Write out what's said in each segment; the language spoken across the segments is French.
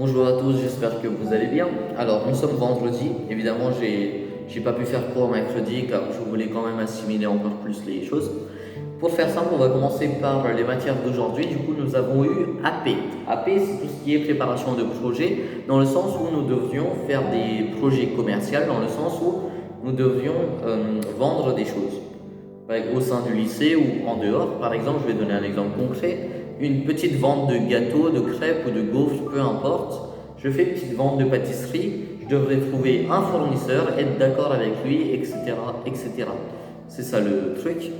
Bonjour à tous, j'espère que vous allez bien. Alors, nous sommes vendredi. Évidemment, j'ai pas pu faire cours mercredi car je voulais quand même assimiler encore plus les choses. Pour faire simple, on va commencer par les matières d'aujourd'hui. Du coup, nous avons eu AP. AP, c'est tout ce qui est préparation de projet, dans le sens où nous devions faire des projets commerciaux, dans le sens où nous devions vendre des choses. Au sein du lycée ou en dehors, par exemple, je vais donner un exemple concret. Une petite vente de gâteaux, de crêpes ou de gaufres, peu importe. Je fais une petite vente de pâtisserie, je devrais trouver un fournisseur, être d'accord avec lui, etc., etc. C'est ça le truc.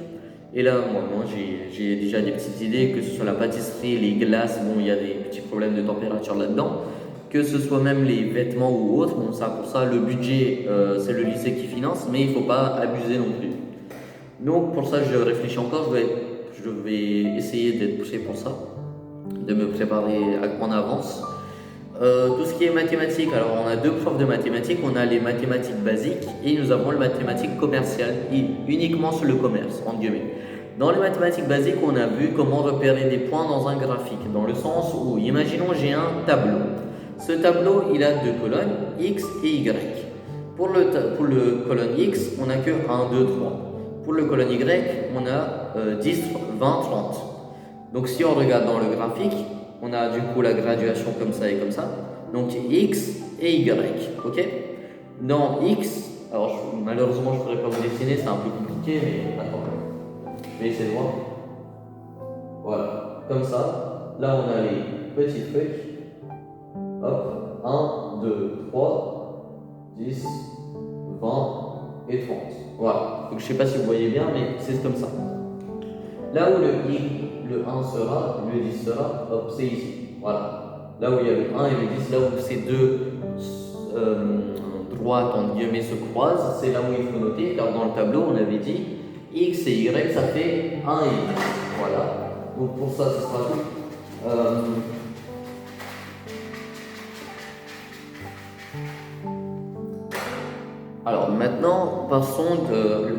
Et là, moi j'ai déjà des petites idées, que ce soit la pâtisserie, les glaces, bon, il y a des petits problèmes de température là-dedans, que ce soit même les vêtements ou autres. Bon, ça, pour ça, le budget, c'est le lycée qui finance, mais il ne faut pas abuser non plus. Donc pour ça, je réfléchis encore, je vais essayer d'être prêt pour ça, de me préparer en avance. Tout ce qui est mathématiques, alors on a deux profs de mathématiques, on a les mathématiques basiques et nous avons le mathématique commercial, uniquement sur le commerce, entre guillemets. Dans les mathématiques basiques, on a vu comment repérer des points dans un graphique, dans le sens où, imaginons j'ai un tableau. Ce tableau, il a deux colonnes, X et Y. Pour le colonne X, on n'a que 1, 2, 3. Pour le colonne Y, on a 10, 20, 30. Donc si on regarde dans le graphique, on a du coup la graduation comme ça et comme ça. Donc X et Y, ok. Dans X, alors malheureusement je ne pourrais pas vous dessiner, c'est un peu compliqué, mais attends. Je vais essayer de voir. Voilà, comme ça. Là on a les petits trucs. Hop, 1, 2, 3, 10, 20 et 30. Voilà, donc je ne sais pas si vous voyez bien, mais c'est comme ça. Là où le 1 sera, le 10 sera, hop, c'est ici. Voilà. Là où il y a le 1 et le 10, là où ces deux droites, entre guillemets, se croisent, c'est là où il faut noter, car dans le tableau, on avait dit X et Y, ça fait 1 et 10. Voilà. Donc pour ça, ce sera tout. Alors maintenant, passons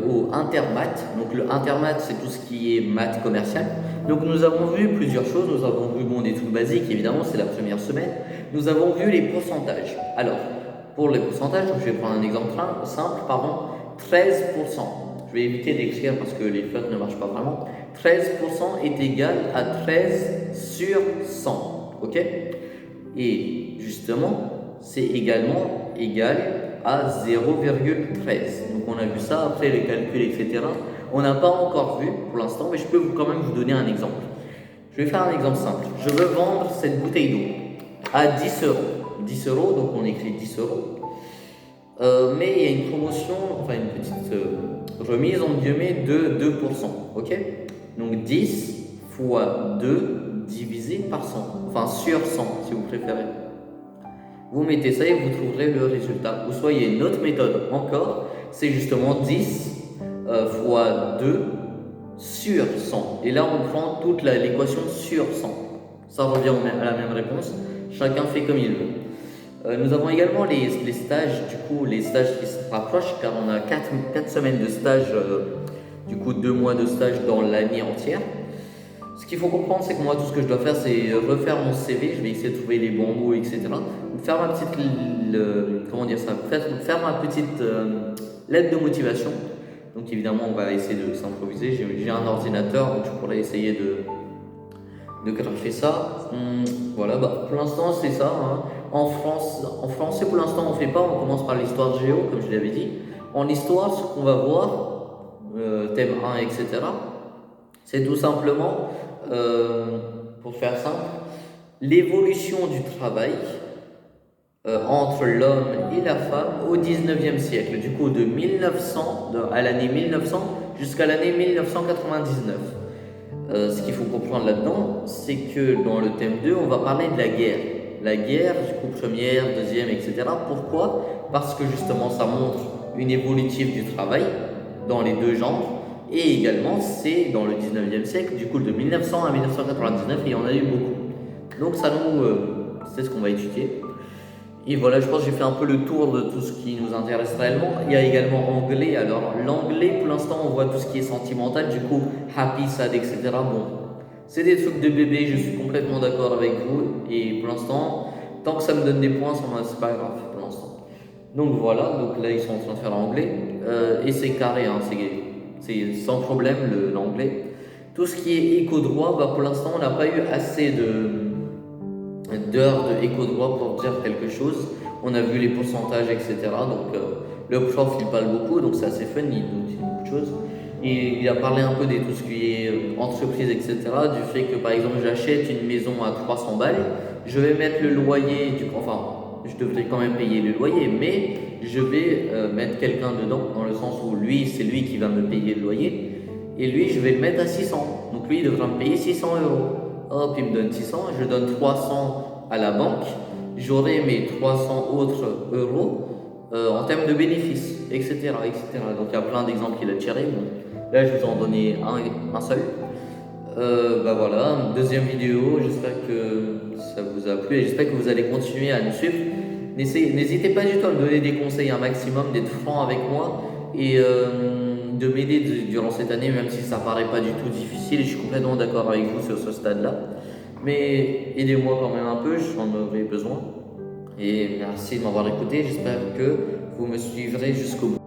au intermath. Donc le intermath, c'est tout ce qui est maths commercial. Donc nous avons vu plusieurs choses. Nous avons vu des trucs basiques, évidemment, c'est la première semaine. Nous avons vu les pourcentages. Alors, pour les pourcentages, je vais prendre un exemple simple, 13%. Je vais éviter d'écrire parce que les fautes ne marchent pas vraiment. 13% est égal à 13 sur 100. Ok? Et justement, c'est également égal à 0,13. Donc on a vu ça, après les calculs, etc. On n'a pas encore vu pour l'instant, mais je peux quand même vous donner un exemple. Je vais faire un exemple simple. Je veux vendre cette bouteille d'eau à 10 euros. 10 euros, donc on écrit 10 euros. Mais il y a une promotion, enfin une petite remise en guillemets de 2%. Ok? Donc 10 fois 2 divisé par 100. Enfin sur 100 si vous préférez. Vous mettez ça et vous trouverez le résultat. Ou soit il y a une autre méthode encore, c'est justement 10 fois 2 sur 100. Et là, on prend toute l'équation sur 100. Ça revient à la même réponse. Chacun fait comme il veut. Nous avons également les stages, du coup, les stages qui se rapprochent, car on a 4 semaines de stage, du coup 2 mois de stage dans l'année entière. Ce qu'il faut comprendre, c'est que moi, tout ce que je dois faire, c'est refaire mon CV. Je vais essayer de trouver les bons mots, etc. Faire ma petite, comment dire ça, faire ma petite lettre de motivation. Donc évidemment, on va essayer de s'improviser. J'ai un ordinateur, donc je pourrais essayer de graffer ça. Voilà, pour l'instant, c'est ça. Hein. En français, pour l'instant, on ne fait pas. On commence par l'histoire géo, comme je l'avais dit. En histoire, ce qu'on va voir, thème 1, etc., c'est tout simplement, pour faire simple, l'évolution du travail entre l'homme et la femme au 19e siècle, du coup de 1900 à l'année 1900 jusqu'à l'année 1999. Ce qu'il faut comprendre là-dedans, c'est que dans le thème 2, on va parler de la guerre. La guerre, du coup première, deuxième, etc. Pourquoi? Parce que justement ça montre une évolutive du travail dans les deux genres. Et également, c'est dans le 19e siècle, du coup de 1900 à 1999, il y en a eu beaucoup. Donc ça c'est ce qu'on va étudier. Et voilà, je pense que j'ai fait un peu le tour de tout ce qui nous intéresse réellement. Il y a également anglais. Alors l'anglais, pour l'instant, on voit tout ce qui est sentimental, du coup happy, sad, etc. Bon, c'est des trucs de bébé, je suis complètement d'accord avec vous. Et pour l'instant, Tant que ça me donne des points, c'est pas grave pour l'instant. Donc voilà, donc là ils sont en train de faire l'anglais. Et c'est carré, hein, c'est sans problème l'anglais. Tout ce qui est éco-droit, bah, pour l'instant on n'a pas eu assez d'heures de éco-droit pour dire quelque chose. On a vu les pourcentages, etc. Donc le prof il parle beaucoup, donc c'est assez fun, il nous dit beaucoup de choses. Et il a parlé un peu de tout ce qui est entreprise, etc. Du fait que par exemple j'achète une maison à 300 balles, je vais mettre le loyer, enfin je devrais quand même payer le loyer, mais je vais mettre quelqu'un dedans, dans le sens où lui, c'est lui qui va me payer le loyer, et lui, je vais le mettre à 600. Donc lui, il devra me payer 600 euros. Hop, il me donne 600, je donne 300 à la banque, j'aurai mes 300 autres euros en termes de bénéfices, etc., etc. Donc il y a plein d'exemples qu'il a tirés. Bon, là, je vous en donnais un seul. Bah voilà, deuxième vidéo, j'espère que ça vous a plu et j'espère que vous allez continuer à nous suivre. N'hésitez pas du tout à me donner des conseils un maximum, d'être franc avec moi et de m'aider durant cette année, même si ça paraît pas du tout difficile. Je suis complètement d'accord avec vous sur ce stade-là. Mais aidez-moi quand même un peu, j'en aurai besoin. Et merci de m'avoir écouté, j'espère que vous me suivrez jusqu'au bout.